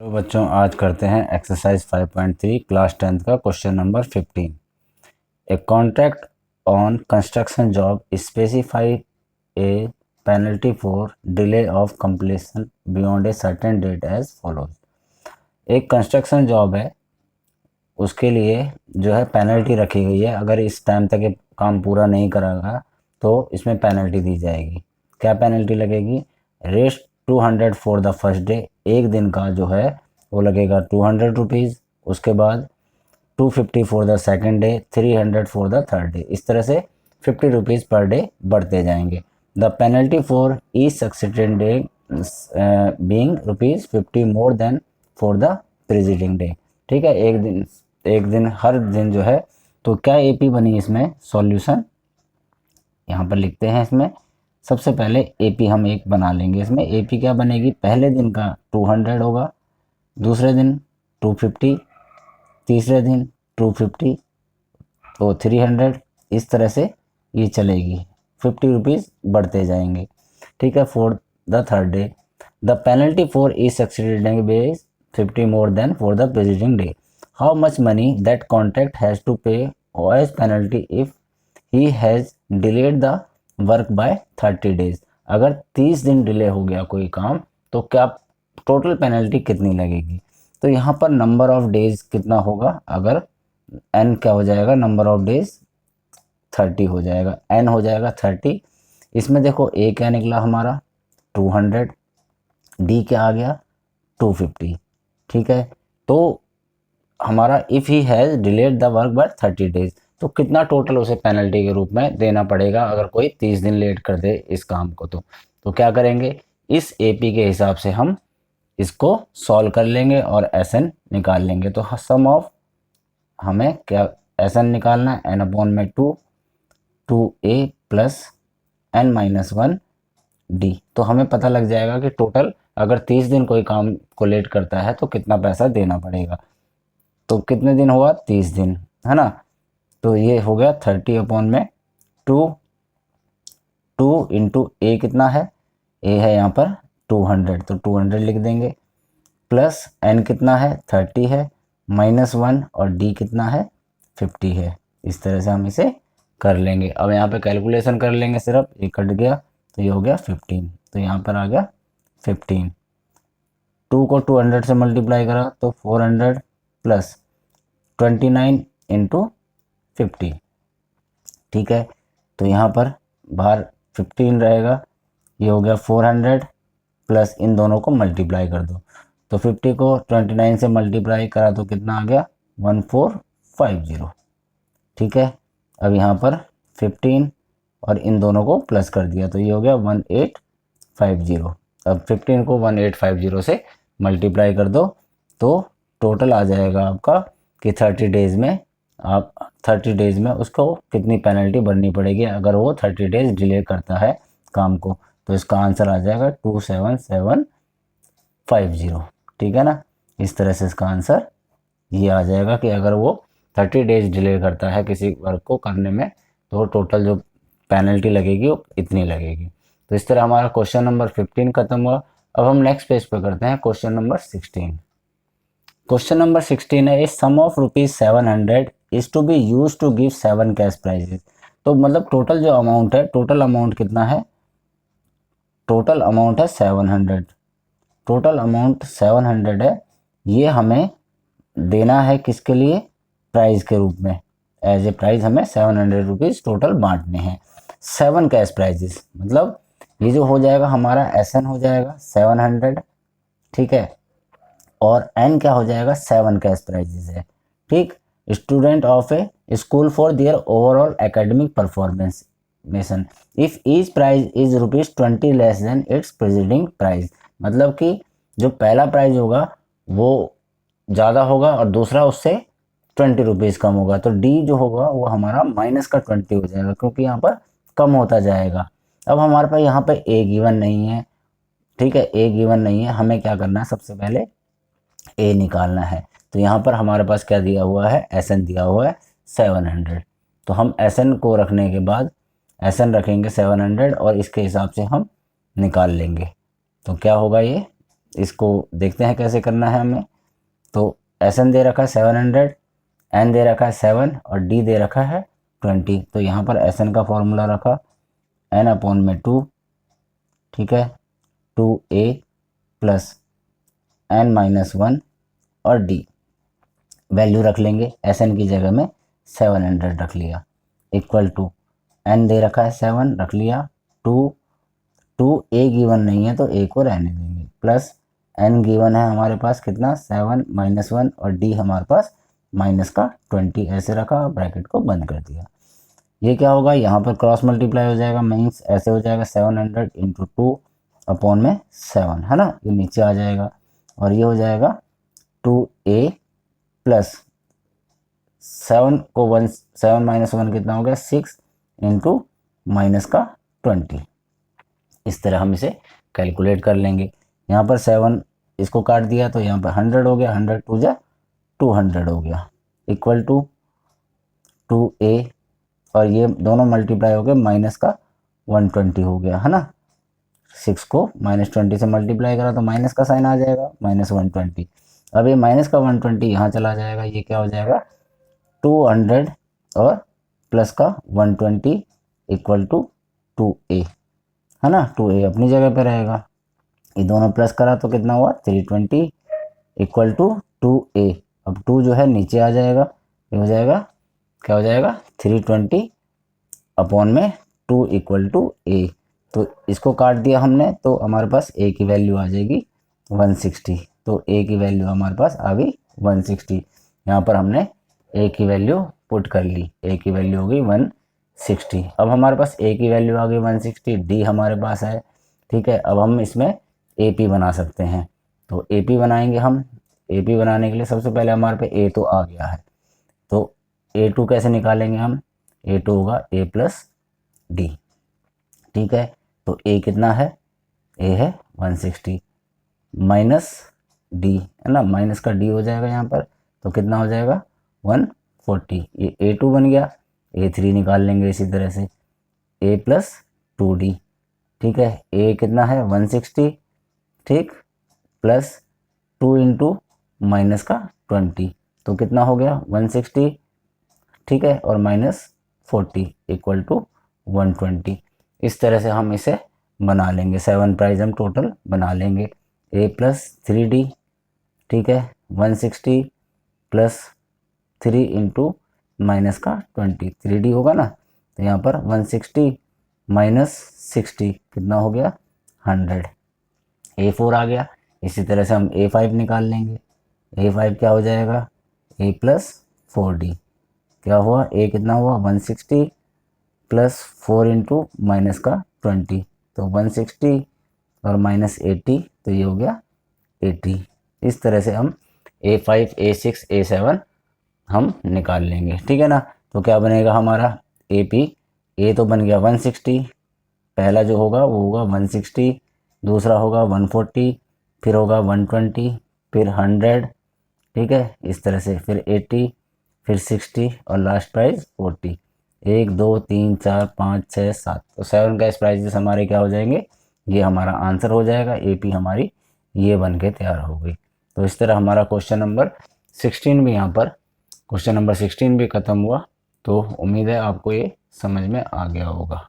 तो बच्चों आज करते हैं एक्सरसाइज 5.3 क्लास 10th का question number 15। A contract on construction job specify a penalty for delay of completion beyond a certain date as follows. एक construction job है, उसके लिए जो है पेनल्टी रखी गई है। अगर इस टाइम तक ये काम पूरा नहीं करेगा तो इसमें पेनल्टी दी जाएगी। क्या पेनल्टी लगेगी? Rest 200 for the first day, एक दिन का जो है वो लगेगा 200 रुपीज़। उसके बाद 250 for the second day, 300 for the third day. इस तरह से 50 रुपीज़ पर डे बढ़ते जाएंगे। The penalty for each successive day being ₹50 more than for the preceding day. ठीक है, एक दिन हर दिन जो है। तो क्या एपी बनी इसमें? सॉल्यूशन यहाँ पर लिखते हैं। इसमें सबसे पहले एपी हम एक बना लेंगे। इसमें एपी क्या बनेगी? पहले दिन का 200 होगा, दूसरे दिन 250, तीसरे दिन 250, तो 300। इस तरह से ये चलेगी, 50 रुपीज़ बढ़ते जाएंगे। ठीक है, for the third day the penalty for each successive day is 50 more than for the preceding day. How much money that contract has to pay as penalty if he has delayed the work by 30 days. अगर 30 दिन delay हो गया कोई काम तो क्या total penalty कितनी लगेगी? तो यहाँ पर नंबर ऑफ डेज कितना होगा? अगर एन क्या हो जाएगा? नंबर ऑफ डेज 30 हो जाएगा, एन हो जाएगा 30। इसमें देखो ए क्या निकला हमारा? 200, डी क्या आ गया? 250। ठीक है, तो हमारा if he has delayed the work by 30 days, तो कितना टोटल उसे पेनल्टी के रूप में देना पड़ेगा अगर कोई 30 दिन लेट कर दे इस काम को? तो क्या करेंगे? इस एपी के हिसाब से हम इसको सॉल्व कर लेंगे और एस एन निकाल लेंगे। तो सम ऑफ हमें क्या एस एन निकालना है? एन अपॉन में 2 ए प्लस एन माइनस 1 डी। तो हमें पता लग जाएगा कि टोटल अगर 30 दिन कोई काम को लेट करता है तो कितना पैसा देना पड़ेगा। तो कितने दिन हुआ? 30 दिन, है ना। तो ये हो गया 30 अपॉन में 2 इंटू ए कितना है? ए है यहाँ पर 200, तो 200 लिख देंगे। प्लस एन कितना है? 30 है, माइनस 1, और डी कितना है? 50 है। इस तरह से हम इसे कर लेंगे। अब यहाँ पे कैलकुलेशन कर लेंगे, सिर्फ ये कट गया तो ये हो गया 15। तो यहाँ पर आ गया 15। 2 को 200 से मल्टीप्लाई करा तो 400 प्लस 29 इंटू 50। ठीक है, तो यहाँ पर बाहर 15 रहेगा, ये हो गया 400 प्लस इन दोनों को मल्टीप्लाई कर दो। तो 50 को 29 से मल्टीप्लाई करा तो कितना आ गया? 1450। ठीक है, अब यहाँ पर 15 और इन दोनों को प्लस कर दिया तो ये हो गया 1850। अब 15 को 1850 से मल्टीप्लाई कर दो तो टोटल आ जाएगा आपका कि 30 डेज में उसको कितनी पेनल्टी भरनी पड़ेगी अगर वो 30 डेज डिले करता है काम को। तो इसका आंसर आ जाएगा 27750। ठीक है ना, इस तरह से इसका आंसर ये आ जाएगा कि अगर वो 30 डेज डिले करता है किसी वर्क को करने में तो टोटल जो पेनल्टी लगेगी वो इतनी लगेगी। तो इस तरह हमारा क्वेश्चन नंबर 15 खत्म हुआ। अब हम नेक्स्ट पेज पे करते हैं क्वेश्चन नंबर 16। क्वेश्चन नंबर 16 है, sum of ₹700 is to be use to give 7 cash prizes. तो मतलब टोटल जो अमाउंट है, टोटल अमाउंट कितना है? टोटल अमाउंट है 700। टोटल अमाउंट 700 है, ये हमें देना है किसके लिए? प्राइज के रूप में। एज ए प्राइज हमें 700 रुपीज़ टोटल बांटने हैं। 7 कैश प्राइजेस मतलब ये जो हो जाएगा हमारा एस एन हो जाएगा 700। ठीक है, और एन क्या हो जाएगा? 7 कैश प्राइजेस है। ठीक, student of a school for their overall academic performance mason if each prize is ₹20 less than its preceding prize. मतलब कि जो पहला प्राइज होगा वो ज़्यादा होगा और दूसरा उससे 20 रुपीज़ कम होगा। तो डी जो होगा वो हमारा माइनस का 20 हो जाएगा क्योंकि यहाँ पर कम होता जाएगा। अब हमारे पास यहाँ पे ए गिवन नहीं है। ठीक है, ए गिवन नहीं है, हमें क्या करना है? सबसे पहले ए निकालना है। तो यहाँ पर हमारे पास क्या दिया हुआ है? एस एन दिया हुआ है 700। तो हम एस एन को रखने के बाद एस एन रखेंगे 700 और इसके हिसाब से हम निकाल लेंगे। तो क्या होगा? ये इसको देखते हैं कैसे करना है हमें। तो एस एन दे रखा है 700, एन दे रखा है 7 और डी दे रखा है 20। तो यहाँ पर एस एन का फॉर्मूला रखा एन अपॉन में 2, ठीक है, 2a प्लस एन माइनस 1 और डी वैल्यू रख लेंगे, एस एन की जगह में 700 रख लिया, इक्वल टू एन दे रखा है 7 रख लिया, 2 ए गिवन नहीं है तो ए को रहने देंगे, प्लस एन गिवन है हमारे पास कितना 7 माइनस 1 और डी हमारे पास माइनस का 20, ऐसे रखा, ब्रैकेट को बंद कर दिया। ये क्या होगा, यहाँ पर क्रॉस मल्टीप्लाई हो जाएगा, मीन्स ऐसे हो जाएगा 700 इंटू 2 अपॉन में 7, है ना, ये नीचे आ जाएगा और ये हो जाएगा 2a प्लस 7 माइनस 1 कितना हो गया 6 इंटू माइनस का 20। इस तरह हम इसे कैलकुलेट कर लेंगे। यहाँ पर 7 इसको काट दिया तो यहाँ पर 100 हो गया, 100 टू जा 200 हो गया, इक्वल टू 2a और ये दोनों मल्टीप्लाई हो गए, माइनस का 120 हो गया, है ना। 6 को माइनस 20 से मल्टीप्लाई करा तो माइनस का साइन आ जाएगा, माइनस 120। अब ये माइनस का 120 यहाँ चला जाएगा, ये क्या हो जाएगा 200 और प्लस का 120 इक्वल टू 2a, है ना, 2a अपनी जगह पे रहेगा। ये दोनों प्लस करा तो कितना हुआ 320 इक्वल टू 2a। अब 2 जो है नीचे आ जाएगा, ये हो जाएगा क्या हो जाएगा 320 अपॉन में 2 इक्वल टू a। तो इसको काट दिया हमने तो हमारे पास a की वैल्यू आ जाएगी 160। तो a की वैल्यू हमारे पास आ गई 160। यहाँ पर हमने a की वैल्यू पुट कर ली, a की वैल्यू हो गई 160। अब हमारे पास a की वैल्यू आ गई 160, d हमारे पास है, ठीक है। अब हम इसमें AP बना सकते हैं, तो AP बनाएंगे हम। AP बनाने के लिए सबसे पहले हमारे पे a तो आ गया है, तो A2 कैसे निकालेंगे हम, A2 होगा a प्लस डी, ठीक है। तो a कितना है, a है 160 माइनस d, है ना, माइनस का d हो जाएगा यहाँ पर, तो कितना हो जाएगा 140। ये A2 बन गया, A3 निकाल लेंगे इसी तरह से, a प्लस 2d, ठीक है। a कितना है 160, ठीक, प्लस 2 इंटू माइनस का 20, तो कितना हो गया 160, ठीक है, और माइनस 40 इक्वल टू 120। इस तरह से हम इसे बना लेंगे, 7 प्राइज हम टोटल बना लेंगे। a प्लस 3d, ठीक है, 160 प्लस 3 इंटू माइनस का 20, 3d होगा ना, तो यहाँ पर 160 माइनस 60 कितना हो गया 100, a4 आ गया। इसी तरह से हम a5 निकाल लेंगे, a5 क्या हो जाएगा a प्लस 4d, क्या हुआ a कितना हुआ 160 प्लस 4 इंटू माइनस का 20, तो 160 और माइनस 80, तो ये हो गया 80। इस तरह से हम a5 a6 a7 हम निकाल लेंगे, ठीक है ना। तो क्या बनेगा हमारा AP, a तो बन गया 160, पहला जो होगा वो होगा 160, दूसरा होगा 140, फिर होगा 120, फिर 100, ठीक है, इस तरह से, फिर 80, फिर 60 और लास्ट प्राइस 40। 1 2 3 4 5 6 7, तो 7 कैश प्राइजेस हमारे क्या हो जाएंगे, ये हमारा आंसर हो जाएगा। AP हमारी ये बन के तैयार हो गई। तो इस तरह हमारा क्वेश्चन नंबर 16 भी यहाँ पर, क्वेश्चन नंबर 16 भी ख़त्म हुआ। तो उम्मीद है आपको ये समझ में आ गया होगा।